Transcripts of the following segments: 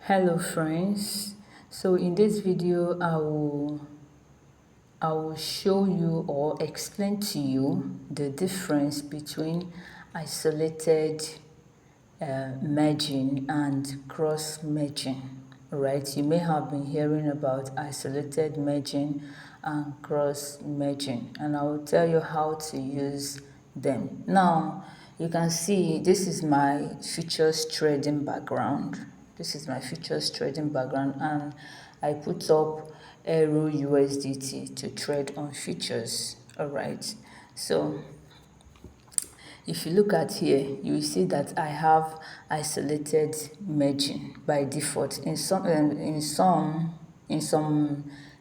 Hello friends, so in this video I will show you or explain to you the difference between isolated merging and cross merging. Right, you may have been hearing about isolated merging and cross merging, and I will tell you how to use them. Now you can see this is my futures trading background. This is my futures trading background, and I put up Euro USDT to trade on futures. All right, so if you look at here, you will see that I have isolated merging by default. In some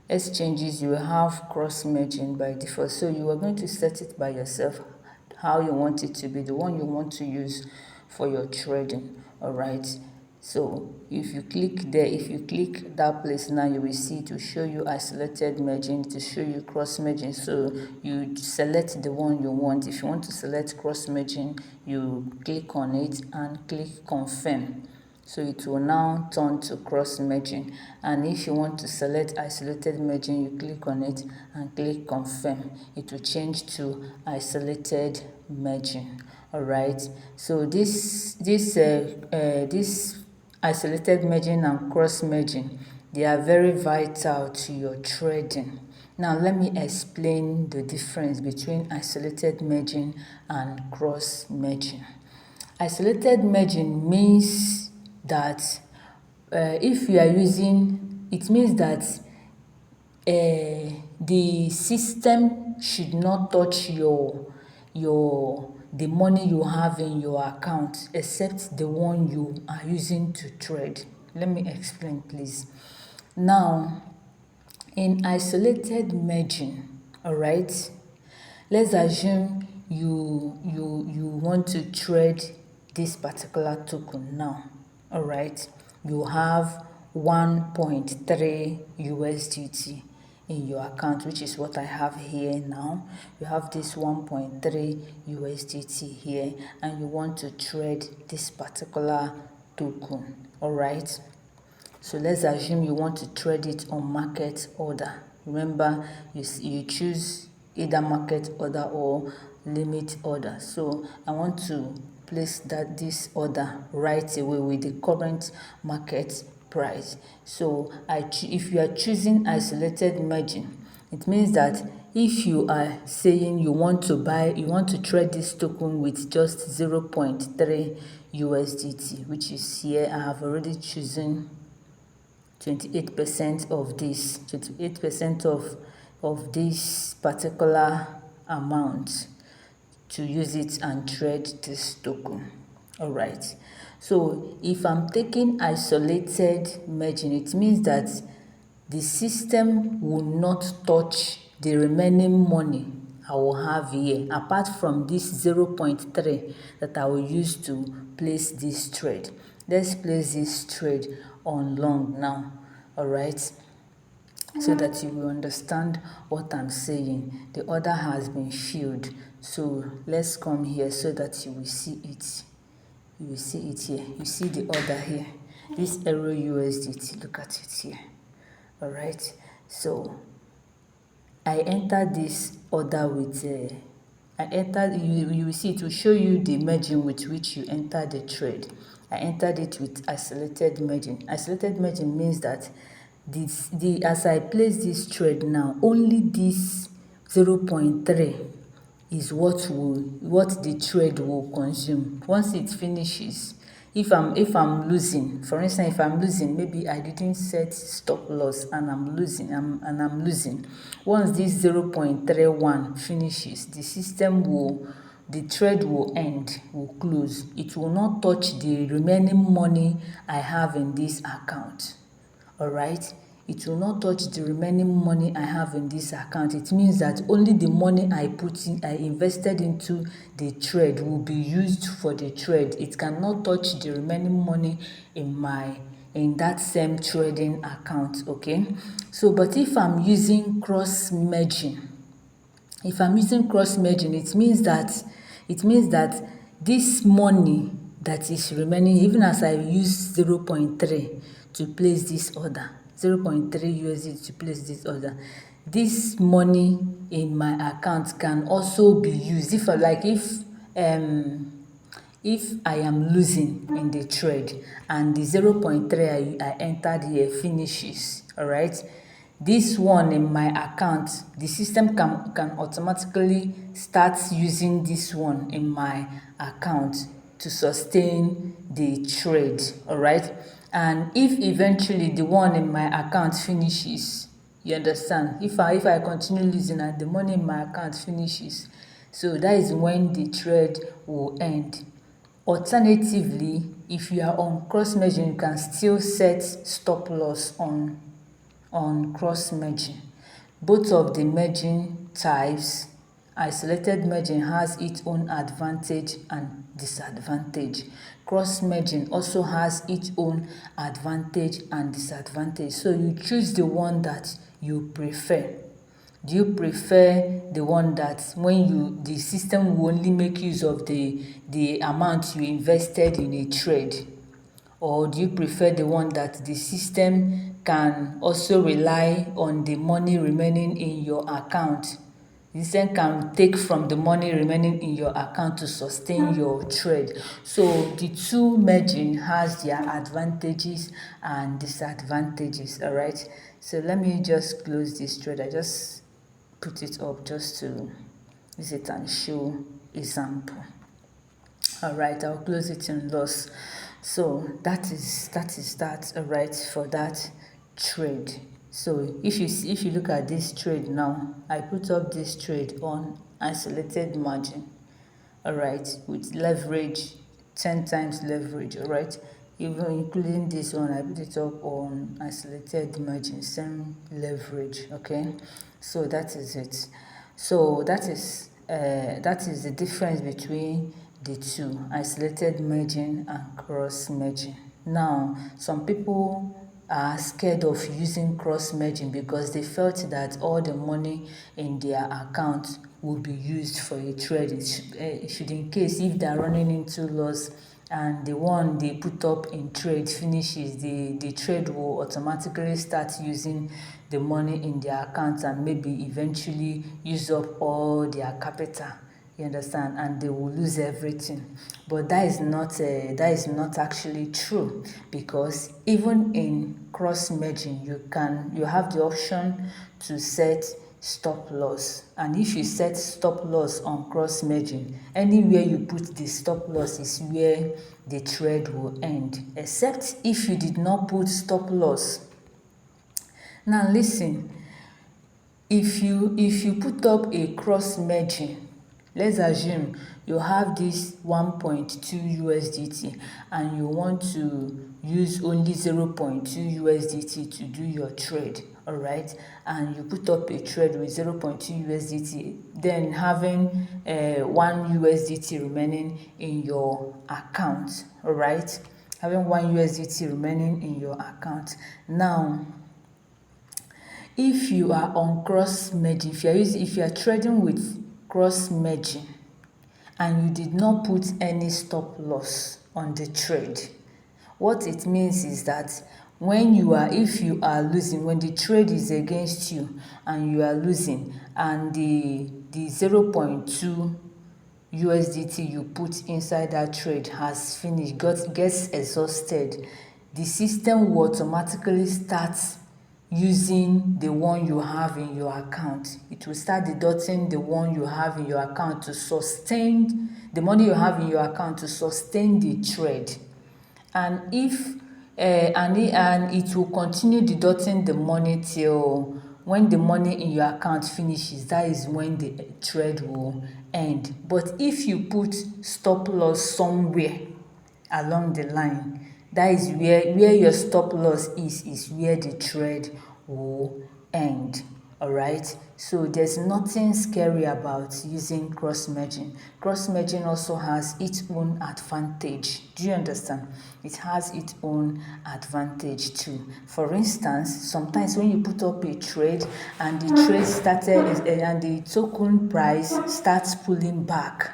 exchanges, you will have cross merging by default. So you are going to set it by yourself how you want it to be, the one you want to use for your trading. All right. So if you click there, if you click that place now, you will see to show you isolated merging, to show you cross merging. So you select the one you want. If you want to select cross merging, you click on it and click confirm. So it will now turn to cross merging. And if you want to select isolated merging, you click on it and click confirm. It will change to isolated merging. All right. So this isolated merging and cross merging, they are very vital to your trading. Now let me explain the difference between isolated merging and cross merging. Isolated merging means that if you are using, it means that the system should not touch the money you have in your account except the one you are using to trade. Let me explain, please. Now, in isolated merging, all right, let's assume you want to trade this particular token now. All right, you have 1.3 USDT in your account, which is what I have here now. You have this 1.3 USDT here, and you want to trade this particular token. All right, so let's assume you want to trade it on market order. Remember, you choose either market order or limit order. So I want to place this order right away with the current market price. So if you are choosing isolated merging, it means that if you are saying you want to trade this token with just 0.3 USDT, which is here, I have already chosen 28% of this, 28% of this particular amount to use it and trade this token. All right. So if I'm taking isolated merging, it means that the system will not touch the remaining money I will have here, apart from this 0.3 that I will use to place this trade. Let's place this trade on long now. All right, so that you will understand what I'm saying. The order has been filled, so let's come here so that you will see it. You will see it here. You see the order here, this Euro USDT. Look at it here. All right, so I entered this order with you will see it will show you the merging with which you enter the trade. I entered it with isolated merging. Isolated merging means that as I place this trade now, only this 0.3 is what the trade will consume. Once it finishes, if I'm losing, for instance, if I'm losing, maybe I didn't set stop loss and I'm losing. Once this 0.31 finishes, the trade will end, will close. It will not touch the remaining money I have in this account. All right, it will not touch the remaining money I have in this account. It means that only the money I invested into the trade will be used for the trade. It cannot touch the remaining money in that same trading account. Okay, so but if I'm using cross merging, it means that this money that is remaining, even as I use 0.3 to place this order, 0.3 USD to place this order, this money in my account can also be used if I am losing in the trade and the 0.3 I entered here finishes, all right, this one in my account, the system can automatically start using this one in my account to sustain the trade, all right. And if eventually the one in my account finishes, you understand, if I continue losing and the money in my account finishes, so that is when the trade will end. Alternatively, if you are on cross merging, you can still set stop loss on cross merging. Both of the merging types, isolated merging has its own advantage and disadvantage. Cross merging also has its own advantage and disadvantage. So you choose the one that you prefer. Do you prefer the one that when the system will only make use of the amount you invested in a trade? Or do you prefer the one that the system can also rely on the money remaining in your account? The system can take from the money remaining in your account to sustain your trade. So the two merging has their advantages and disadvantages, all right? So let me just close this trade. I just put it up just to use it and show example. All right, I'll close it in loss. So that is that, all right, for that trade. So if you look at this trade now, I put up this trade on isolated margin, all right, with leverage, 10 times leverage, all right, even including this one, I put it up on isolated margin, same leverage. Okay, so that is it. So that is the difference between the two, isolated merging and cross merging. Now, some people are scared of using cross merging because they felt that all the money in their account will be used for a trade. It should in case if they are running into loss and the one they put up in trade finishes, the trade will automatically start using the money in their account and maybe eventually use up all their capital. You understand? And they will lose everything. But that is not actually true, because even in cross merging you have the option to set stop loss. And if you set stop loss on cross merging, anywhere you put the stop loss is where the trade will end, except if you did not put stop loss. Now listen, if you put up a cross merging, let's assume you have this 1.2 USDT and you want to use only 0.2 USDT to do your trade, all right, and you put up a trade with 0.2 USDT, then having 1 USDT remaining in your account, all right, having 1 USDT remaining in your account. Now, if you are on cross merging, if you are trading with cross merging and you did not put any stop loss on the trade, what it means is that if you are losing, when the trade is against you and you are losing and the 0.2 USDT you put inside that trade has finished, gets exhausted, the system will automatically start using the one you have in your account. It will start deducting the one you have in your account to sustain the money you have in your account to sustain the trade. And it will continue deducting the money till when the money in your account finishes. That is when the trade will end. But if you put stop loss somewhere along the line, that is where your stop loss is where the trade will end. All right, so there's nothing scary about using cross merging. Cross merging also has its own advantage. Do you understand? It has its own advantage too. For instance, sometimes when you put up a trade and the trade started and the token price starts pulling back,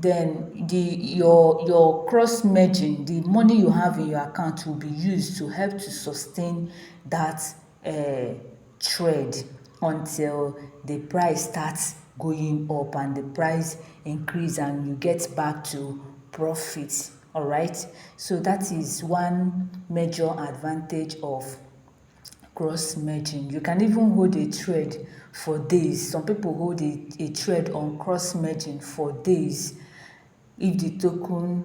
then your cross merging, the money you have in your account will be used to help to sustain that trade until the price starts going up and the price increase and you get back to profit. All right, so that is one major advantage of cross merging. You can even hold a trade for days. Some people hold a trade on cross merging for days if the token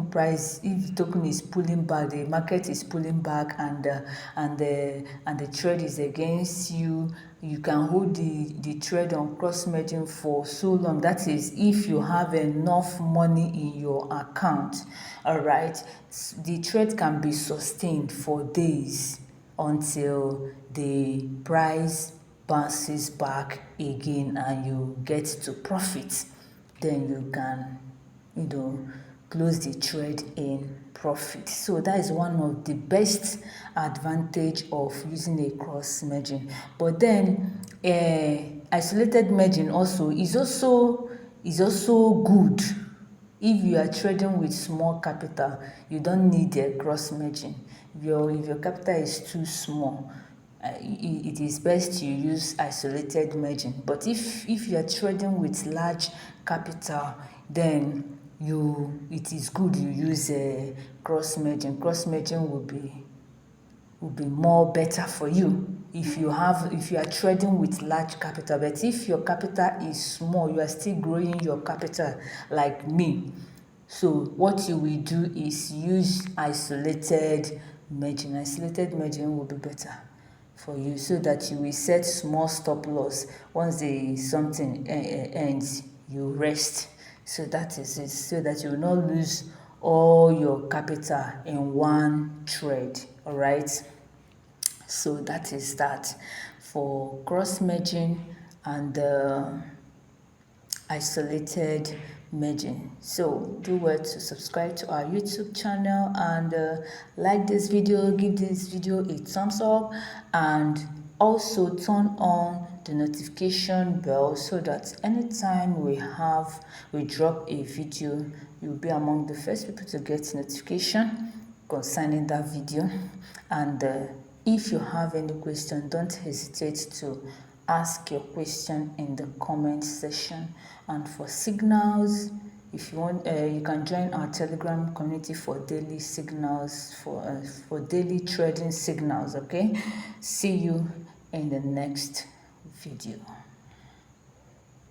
price, if the token is pulling back, the market is pulling back, and the trade is against you, you can hold the trade on cross merging for so long. That is if you have enough money in your account. All right, the trade can be sustained for days until the price bounces back again and you get to profit. Then you can, close the trade in profit. So that is one of the best advantage of using a cross merging. But then isolated merging also is also good. If you are trading with small capital, you don't need a cross merging. If your capital is too small, it is best you use isolated merging. But if you are trading with large capital, then it is good you use a cross merging. Cross merging will be more better for you if you are trading with large capital. But if your capital is small, you are still growing your capital like me. So what you will do is use isolated merging. Isolated merging will be better for you, so that you will set small stop loss. Once something ends, you rest. So that is it, so that you will not lose all your capital in one trade. All right, so that is that for cross merging and isolated merging. So do well to subscribe to our YouTube channel and like this video, give this video a thumbs up, and also turn on the notification bell so that anytime we drop a video, you'll be among the first people to get notification concerning that video. And if you have any question, don't hesitate to ask your question in the comment section. And for signals, if you want, you can join our Telegram community for daily signals, for daily trading signals. Okay, see you in the next video.